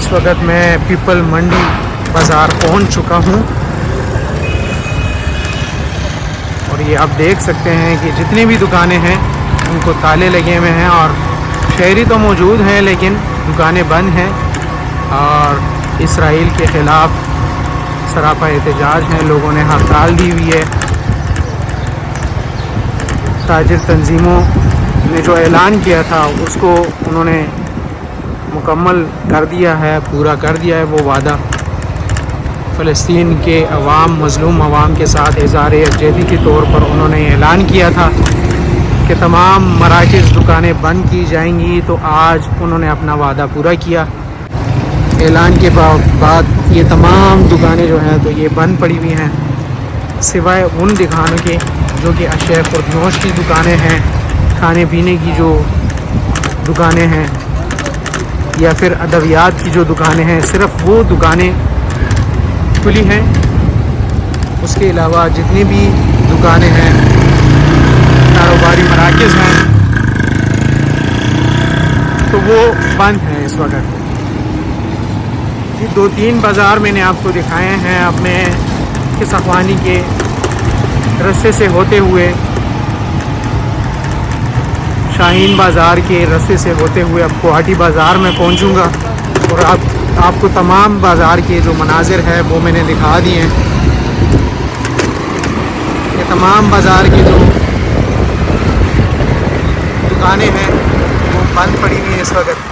اس وقت میں پیپل منڈی بازار پہنچ چکا ہوں اور یہ آپ دیکھ سکتے ہیں کہ جتنی بھی دکانیں ہیں ان کو تالے لگے ہوئے ہیں اور شہری تو موجود ہیں لیکن دکانیں بند ہیں اور اسرائیل کے خلاف سراپا احتجاج ہیں. لوگوں نے ہڑتال دی ہوئی ہے. تاجر تنظیموں نے جو اعلان کیا تھا اس کو انہوں نے مکمل کر دیا ہے, پورا کر دیا ہے وہ وعدہ. فلسطین کے عوام, مظلوم عوام کے ساتھ اظہار یکجہتی کے طور پر انہوں نے اعلان کیا تھا کہ تمام مراکز دکانیں بند کی جائیں گی, تو آج انہوں نے اپنا وعدہ پورا کیا. اعلان کے بعد یہ تمام دکانیں جو ہیں تو یہ بند پڑی ہوئی ہیں, سوائے ان دکانوں کے جو کہ اشیاء خوردنوش کی دکانیں ہیں, کھانے پینے کی جو دکانیں ہیں یا پھر ادویات کی جو دکانیں ہیں, صرف وہ دکانیں کھلی ہیں. اس کے علاوہ جتنی بھی دکانیں ہیں, کاروباری مراکز ہیں, تو وہ بند ہیں اس وقت. یہ 2-3 بازار میں نے آپ کو دکھائے ہیں اپنے کس اخوانی کے رستے سے ہوتے ہوئے, شاہین بازار کے رستے سے ہوتے ہوئے اب گوہاٹی بازار میں پہنچوں گا اور آپ کو تمام بازار کے جو مناظر ہے وہ میں نے دکھا دیے ہیں. یہ تمام بازار کی جو دکانیں ہیں وہ بند پڑی ہوئی ہیں اس وقت.